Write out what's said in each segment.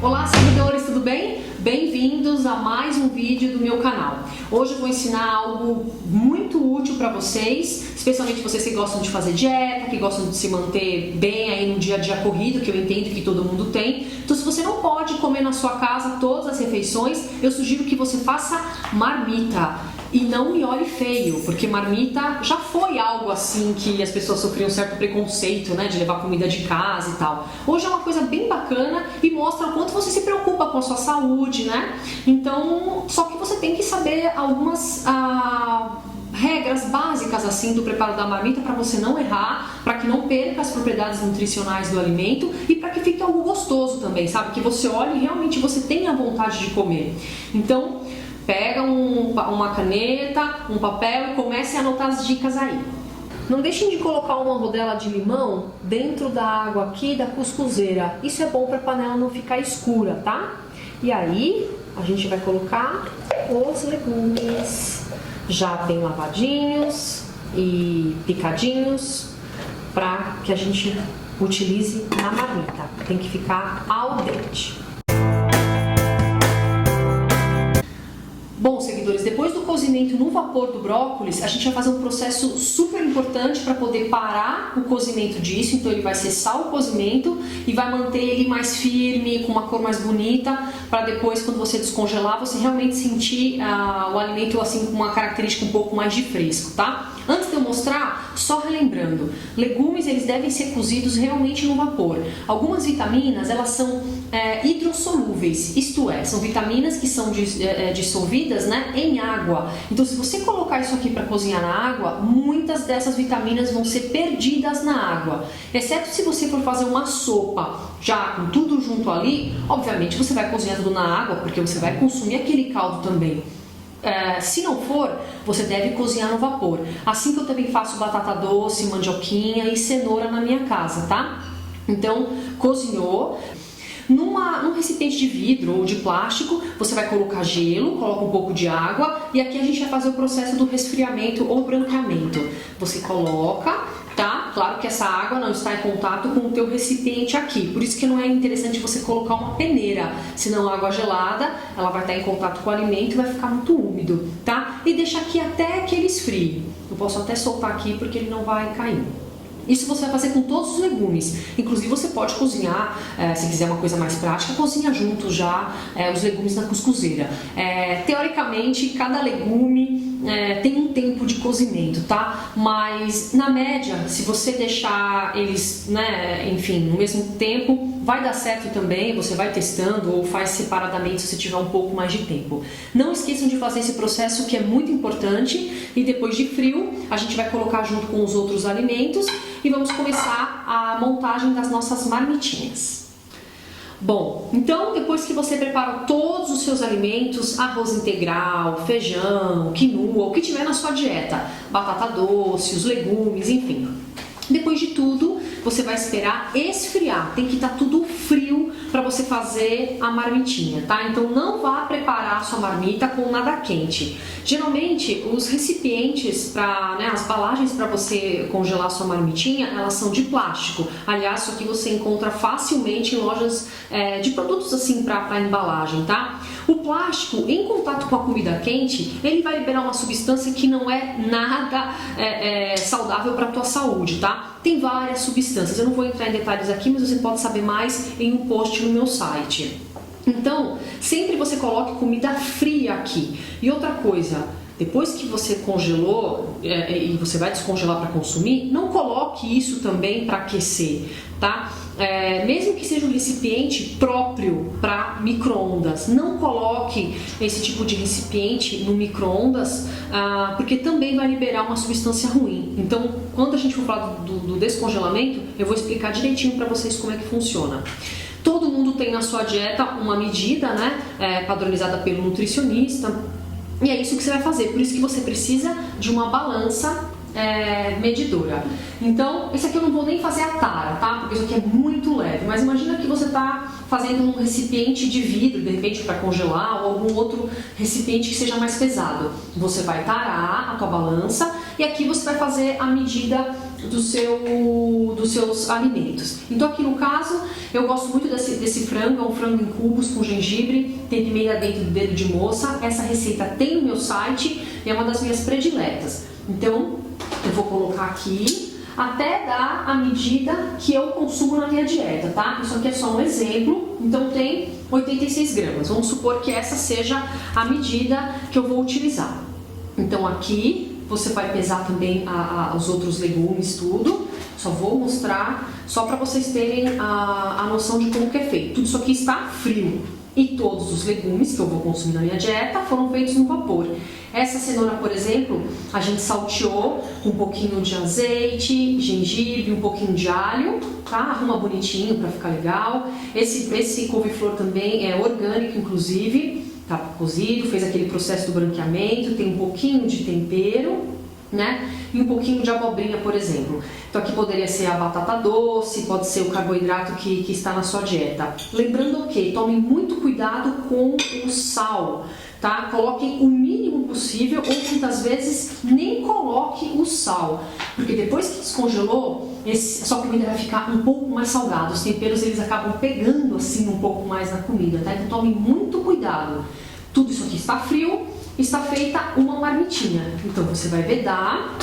Olá, seguidores, tudo bem? Bem-vindos a mais um vídeo do meu canal. Hoje eu vou ensinar algo muito útil para vocês, especialmente vocês que gostam de fazer dieta, que gostam de se manter bem aí no dia a dia corrido, que eu entendo que todo mundo tem. Então, se você não pode comer na sua casa todas as refeições, eu sugiro que você faça marmita. E não me olhe feio, porque marmita já foi algo assim que as pessoas sofriam um certo preconceito, né, de levar comida de casa e tal. Hoje é uma coisa bem bacana e mostra o quanto você se preocupa com a sua saúde, né? Então, só que você tem que saber algumas regras básicas assim do preparo da marmita para você não errar, para que não perca as propriedades nutricionais do alimento e para que fique algo gostoso também, sabe? Que você olhe e realmente você tenha vontade de comer. Então, pega uma caneta, um papel e comece a anotar as dicas aí. Não deixem de colocar uma rodela de limão dentro da água aqui da cuscuzeira. Isso é bom para a panela não ficar escura, tá? E aí a gente vai colocar os legumes já bem lavadinhos e picadinhos para que a gente utilize na marmita. Tem que ficar al dente. Bom, seguidores, depois do cozimento no vapor do brócolis, a gente vai fazer um processo super importante para poder parar o cozimento disso. Então ele vai cessar o cozimento e vai manter ele mais firme, com uma cor mais bonita, para depois, quando você descongelar, você realmente sentir o alimento assim com uma característica um pouco mais de fresco, tá? Antes de eu mostrar, só relembrando, legumes eles devem ser cozidos realmente no vapor. Algumas vitaminas, elas são hidrossolúveis, isto é, são vitaminas que são dissolvidas, né, em água. Então, se você colocar isso aqui para cozinhar na água, muitas dessas vitaminas vão ser perdidas na água. Exceto se você for fazer uma sopa já com tudo junto ali, obviamente você vai cozinhar tudo na água, porque você vai consumir aquele caldo também. Se não for, você deve cozinhar no vapor. Assim que eu também faço batata doce, mandioquinha e cenoura na minha casa, tá? Então, cozinhou. Num recipiente de vidro ou de plástico, você vai colocar gelo, coloca um pouco de água e aqui a gente vai fazer o processo do resfriamento ou branqueamento. Você coloca, tá? Claro que essa água não está em contato com o teu recipiente aqui, por isso que não é interessante você colocar uma peneira, senão a água gelada, ela vai estar em contato com o alimento e vai ficar muito úmido, tá? E deixa aqui até que ele esfrie. Eu posso até soltar aqui porque ele não vai cair. Isso você vai fazer com todos os legumes. Inclusive você pode cozinhar, se quiser uma coisa mais prática, cozinha junto já os legumes na cuscuzeira. Teoricamente, cada legume tem um tempo de cozimento, tá? Mas na média, se você deixar eles, né, enfim, no mesmo tempo, vai dar certo também, você vai testando ou faz separadamente se você tiver um pouco mais de tempo. Não esqueçam de fazer esse processo que é muito importante e depois de frio a gente vai colocar junto com os outros alimentos e vamos começar a montagem das nossas marmitinhas. Bom, então depois que você preparou todos os seus alimentos, arroz integral, feijão, quinoa, o que tiver na sua dieta, batata doce, os legumes, enfim. Depois de tudo, você vai esperar esfriar, tem que estar tudo frio para você fazer a marmitinha, tá? Então não vá preparar a sua marmita com nada quente. Geralmente, os recipientes, as embalagens para você congelar a sua marmitinha, elas são de plástico. Aliás, isso aqui você encontra facilmente em lojas de produtos assim para embalagem, tá? O plástico, em contato com a comida quente, ele vai liberar uma substância que não é nada saudável para a tua saúde, tá? Tem várias substâncias, eu não vou entrar em detalhes aqui, mas você pode saber mais em um post no meu site. Então, sempre você coloque comida fria aqui. E outra coisa, depois que você congelou e você vai descongelar para consumir, não coloque isso também para aquecer, tá? Mesmo que seja um recipiente próprio para micro-ondas, não coloque esse tipo de recipiente no micro-ondas, porque também vai liberar uma substância ruim. Então, quando a gente for falar do descongelamento, eu vou explicar direitinho para vocês como é que funciona. Todo mundo tem na sua dieta uma medida, né, padronizada pelo nutricionista, e é isso que você vai fazer. Por isso que você precisa de uma balança medidora. Então, esse aqui eu não vou nem fazer a tara, tá? Porque isso aqui é muito leve. Mas imagina que você está fazendo um recipiente de vidro, de repente para congelar, ou algum outro recipiente que seja mais pesado. Você vai tarar a tua balança e aqui você vai fazer a medida dos seus alimentos. Então aqui no caso, eu gosto muito desse frango, é um frango em cubos com gengibre, tem pimenta dentro do dedo de moça. Essa receita tem no meu site e é uma das minhas prediletas. Então eu vou colocar aqui até dar a medida que eu consumo na minha dieta, tá? Isso aqui é só um exemplo, então tem 86 gramas. Vamos supor que essa seja a medida que eu vou utilizar. Então aqui você vai pesar também os outros legumes, tudo. Só vou mostrar, só para vocês terem a noção de como que é feito. Tudo isso aqui está frio. E todos os legumes que eu vou consumir na minha dieta foram feitos no vapor. Essa cenoura, por exemplo, a gente salteou com um pouquinho de azeite, gengibre, um pouquinho de alho, tá? Arruma bonitinho para ficar legal. Esse couve-flor também é orgânico, inclusive, tá cozido, fez aquele processo do branqueamento, tem um pouquinho de tempero, né? E um pouquinho de abobrinha, por exemplo. Então aqui poderia ser a batata doce, pode ser o carboidrato que está na sua dieta. Lembrando que tome muito cuidado com o sal, tá? Coloquem o mínimo possível ou muitas vezes nem coloque o sal, porque depois que descongelou, a sua comida vai ficar um pouco mais salgada. Os temperos eles acabam pegando assim um pouco mais na comida, tá? Então tome muito cuidado. Tudo isso aqui está frio, está feita uma marmitinha. Então você vai vedar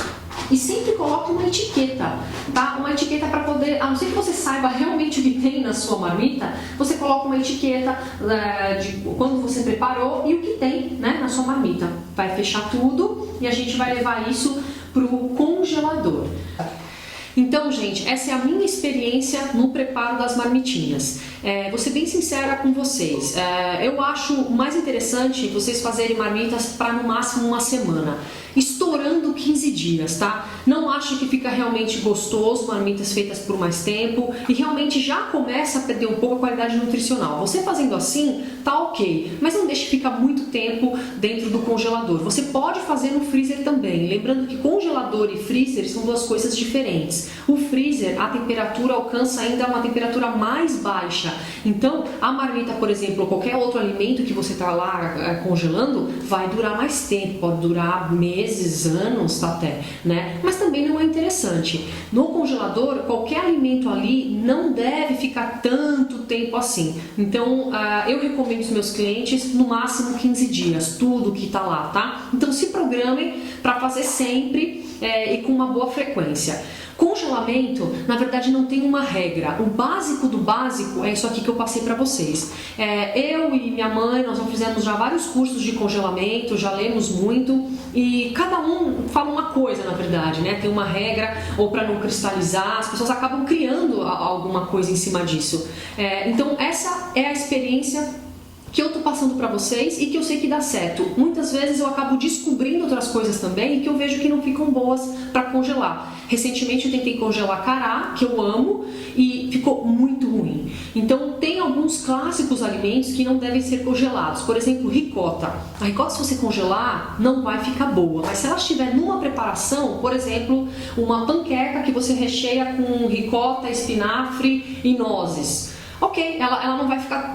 e sempre coloque uma etiqueta, tá? Uma etiqueta para poder, a não ser que você saiba realmente o que tem na sua marmita, você coloca uma etiqueta de quando você preparou e o que tem, né, na sua marmita. Vai fechar tudo e a gente vai levar isso para o congelador. Então, gente, essa é a minha experiência no preparo das marmitinhas. Vou ser bem sincera com vocês. Eu acho mais interessante vocês fazerem marmitas para no máximo uma semana, estourando 15 dias, tá? Não acho que fica realmente gostoso marmitas feitas por mais tempo e realmente já começa a perder um pouco a qualidade nutricional. Você fazendo assim, tá ok, mas não deixe ficar muito tempo dentro do congelador. Você pode fazer no freezer também, lembrando que congelador e freezer são duas coisas diferentes. O freezer, a temperatura alcança ainda uma temperatura mais baixa. Então, a marmita, por exemplo, ou qualquer outro alimento que você está lá congelando, vai durar mais tempo, pode durar meses, anos até, né? Mas também não é interessante. No congelador, qualquer alimento ali não deve ficar tanto tempo assim. Então, eu recomendo aos meus clientes no máximo 15 dias, tudo que está lá, tá? Então, se programem para fazer sempre e com uma boa frequência. Congelamento, na verdade, não tem uma regra. O básico do básico é isso aqui que eu passei para vocês. Eu e minha mãe, nós já fizemos vários cursos de congelamento, já lemos muito e cada um fala uma coisa, na verdade, né? Tem uma regra, ou para não cristalizar, as pessoas acabam criando alguma coisa em cima disso. Então, essa é a experiência que eu tô passando para vocês e que eu sei que dá certo. Muitas vezes eu acabo descobrindo outras coisas também e que eu vejo que não ficam boas para congelar. Recentemente eu tentei congelar cará, que eu amo, e ficou muito ruim. Então tem alguns clássicos alimentos que não devem ser congelados. Por exemplo, ricota. A ricota, se você congelar, não vai ficar boa. Mas se ela estiver numa preparação, por exemplo, uma panqueca que você recheia com ricota, espinafre e nozes, ok, ela não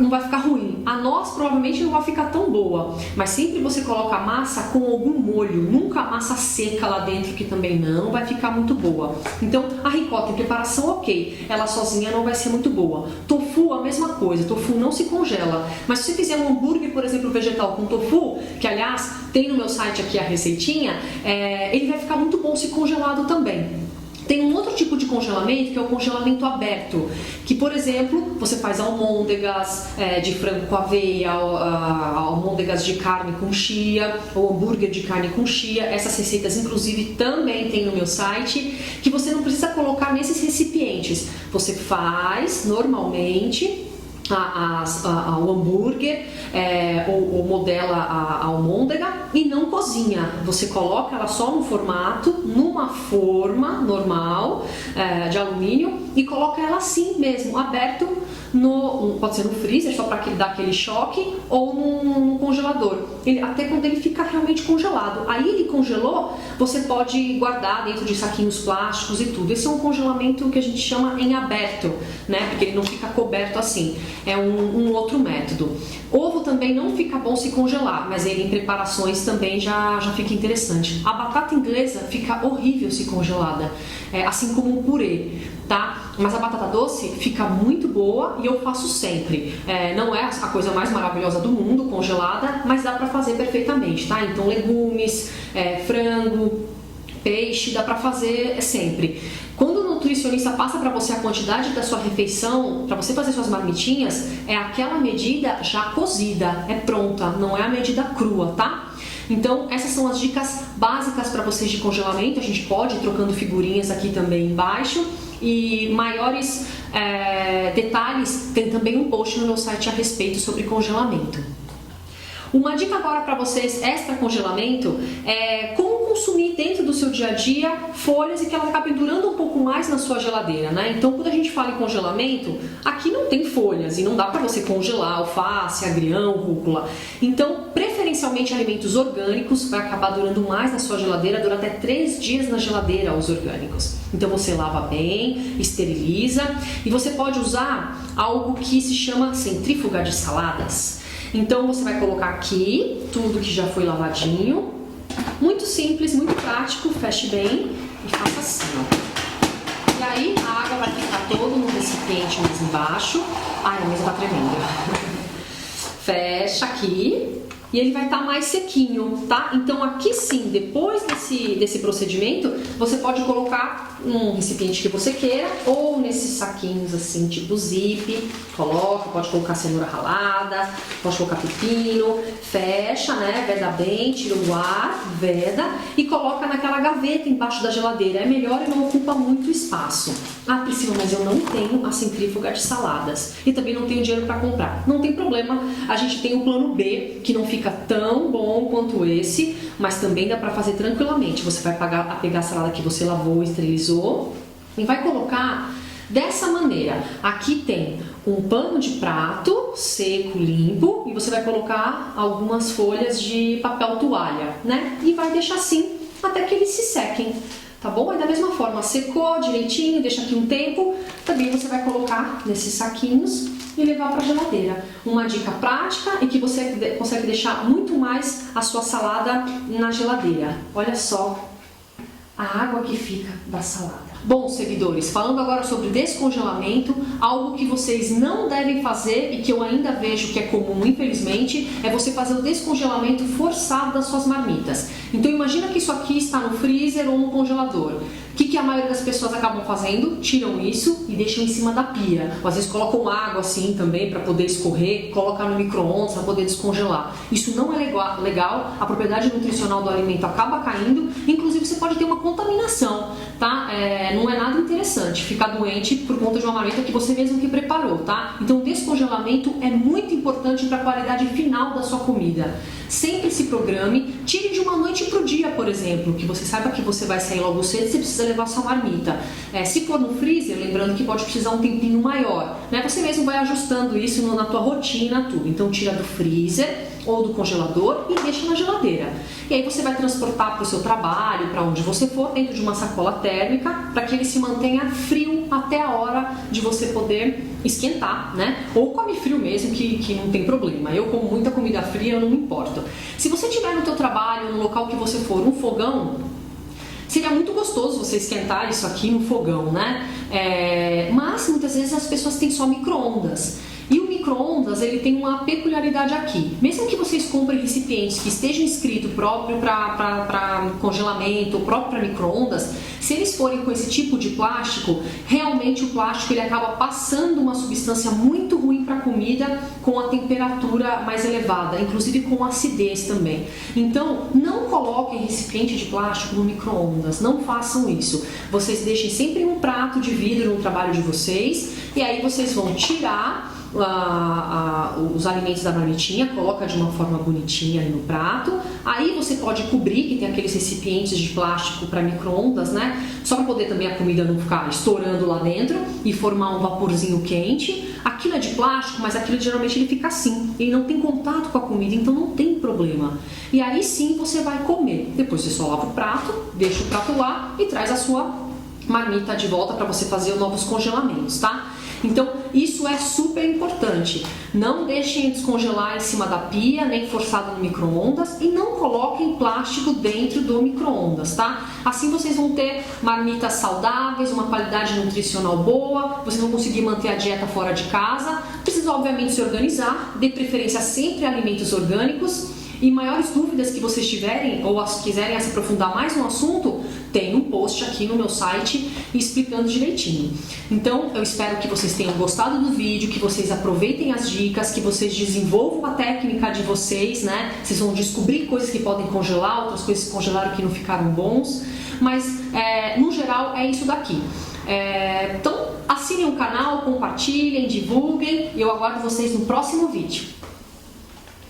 vai ficar ruim. A noz provavelmente não vai ficar tão boa, mas sempre você coloca a massa com algum molho, nunca a massa seca lá dentro, que também não vai ficar muito boa. Então a ricota em preparação, ok, ela sozinha não vai ser muito boa. Tofu, a mesma coisa, tofu não se congela, mas se você fizer um hambúrguer, por exemplo, vegetal com tofu, que aliás tem no meu site aqui a receitinha, ele vai ficar muito bom se congelado também. Tem um outro tipo de congelamento que é o congelamento aberto, que, por exemplo, você faz almôndegas de frango com aveia, almôndegas de carne com chia, ou hambúrguer de carne com chia. Essas receitas, inclusive, também tem no meu site, que você não precisa colocar nesses recipientes. Você faz normalmente o hambúrguer ou modela a almôndega e não cozinha. Você coloca ela só no formato, numa forma normal de alumínio e coloca ela assim mesmo, aberto, pode ser no freezer, só para dar aquele choque, ou no congelador. até quando ele fica realmente congelado. Aí ele congelou, você pode guardar dentro de saquinhos plásticos e tudo. Esse é um congelamento que a gente chama em aberto, né? Porque ele não fica coberto assim. É um outro método. Ovo também não fica bom se congelar, mas ele em preparações também já fica interessante. A batata inglesa fica horrível se congelada, assim como um purê, tá? Mas a batata doce fica muito boa e eu faço sempre. Não é a coisa mais maravilhosa do mundo congelada, mas dá pra fazer perfeitamente, tá? Então legumes, frango, peixe, dá pra fazer sempre. Quando o nutricionista passa para você a quantidade da sua refeição, para você fazer suas marmitinhas, é aquela medida já cozida, é pronta, não é a medida crua, tá? Então essas são as dicas básicas para vocês de congelamento. A gente pode ir trocando figurinhas aqui também embaixo. E maiores detalhes, tem também um post no meu site a respeito sobre congelamento. Uma dica agora para vocês, extra congelamento, é como consumir dentro do seu dia a dia folhas e que elas acabem durando um pouco mais na sua geladeira, né? Então, quando a gente fala em congelamento, aqui não tem folhas e não dá para você congelar alface, agrião, rúcula. Então, preferencialmente alimentos orgânicos, vai acabar durando mais na sua geladeira, dura até 3 dias na geladeira os orgânicos. Então, você lava bem, esteriliza e você pode usar algo que se chama centrífuga de saladas. Então você vai colocar aqui tudo que já foi lavadinho, muito simples, muito prático, feche bem e faça assim, ó. E aí a água vai ficar toda no recipiente mais embaixo. Ai, a mesa tá tremendo. Fecha aqui e ele vai estar mais sequinho, tá? Então aqui sim, depois desse procedimento, você pode colocar num recipiente que você queira ou nesses saquinhos assim, tipo zip, pode colocar cenoura ralada, pode colocar pepino, fecha, né? Veda bem, tira o ar, veda e coloca naquela gaveta embaixo da geladeira. É melhor e não ocupa muito espaço. Ah, Priscila, mas eu não tenho a centrífuga de saladas e também não tenho dinheiro para comprar. Não tem problema, a gente tem o plano B, que não fica tão bom quanto esse, mas também dá para fazer tranquilamente. Você vai pegar a salada que você lavou, esterilizou e vai colocar dessa maneira. Aqui tem um pano de prato seco, limpo, e você vai colocar algumas folhas de papel toalha, né? E vai deixar assim até que eles se sequem. Tá bom? E da mesma forma, secou direitinho, deixa aqui um tempo, também você vai colocar nesses saquinhos e levar para a geladeira. Uma dica prática e que você consegue deixar muito mais a sua salada na geladeira. Olha só a água que fica da salada. Bom, seguidores, falando agora sobre descongelamento, algo que vocês não devem fazer e que eu ainda vejo que é comum, infelizmente, é você fazer o descongelamento forçado das suas marmitas. Então imagina que isso aqui está no freezer ou no congelador. O que a maioria das pessoas acabam fazendo? Tiram isso e deixam em cima da pia. Ou às vezes colocam água assim também para poder escorrer, colocam no micro-ondas para poder descongelar. Isso não é legal, a propriedade nutricional do alimento acaba caindo, inclusive você pode ter uma contaminação, tá? Não é nada interessante ficar doente por conta de uma marmita que você mesmo que preparou, tá? Então o descongelamento é muito importante para a qualidade final da sua comida. Sempre se programe, tire de uma noite para o dia, por exemplo, que você saiba que você vai sair logo cedo, você precisa levar sua marmita. Se for no freezer, lembrando que pode precisar um tempinho maior, né? Você mesmo vai ajustando isso na tua rotina, tudo. Então tira do freezer ou do congelador e deixa na geladeira. E aí você vai transportar para o seu trabalho, para onde você for, dentro de uma sacola térmica, para que ele se mantenha frio até a hora de você poder esquentar, né? Ou come frio mesmo, que não tem problema. Eu como muita comida fria, eu não me importo. Se você tiver no teu trabalho, no local que você for, um fogão, seria muito gostoso você esquentar isso aqui no fogão, né? Mas muitas vezes as pessoas têm só micro-ondas. E o micro-ondas, ele tem uma peculiaridade aqui. Mesmo que vocês comprem recipientes que estejam escrito próprio para congelamento, ou próprio para micro-ondas, se eles forem com esse tipo de plástico, realmente o plástico ele acaba passando uma substância muito ruim para a comida com a temperatura mais elevada, inclusive com acidez também. Então, não coloquem recipiente de plástico no micro-ondas, não façam isso. Vocês deixem sempre um prato de vidro no trabalho de vocês e aí vocês vão tirar os alimentos da marmitinha, coloca de uma forma bonitinha aí no prato. Aí você pode cobrir, que tem aqueles recipientes de plástico para micro-ondas, né? Só para poder também a comida não ficar estourando lá dentro e formar um vaporzinho quente. Aquilo é de plástico, mas aquilo geralmente ele fica assim, ele não tem contato com a comida, então não tem problema. E aí sim você vai comer. Depois você só lava o prato, deixa o prato lá e traz a sua marmita de volta para você fazer novos congelamentos, tá? Então isso é super importante. Não deixem descongelar em cima da pia, nem forçado no micro-ondas, e não coloquem plástico dentro do micro-ondas, tá? Assim vocês vão ter marmitas saudáveis, uma qualidade nutricional boa, vocês vão conseguir manter a dieta fora de casa. Precisa obviamente se organizar, de preferência sempre alimentos orgânicos. E maiores dúvidas que vocês tiverem ou quiserem se aprofundar mais no assunto, tem um post aqui no meu site explicando direitinho. Então eu espero que vocês tenham gostado do vídeo, que vocês aproveitem as dicas, que vocês desenvolvam a técnica de vocês, né? Vocês vão descobrir coisas que podem congelar, outras coisas que congelaram que não ficaram bons, mas no geral é isso daqui. Então assinem o canal, compartilhem, divulguem e eu aguardo vocês no próximo vídeo.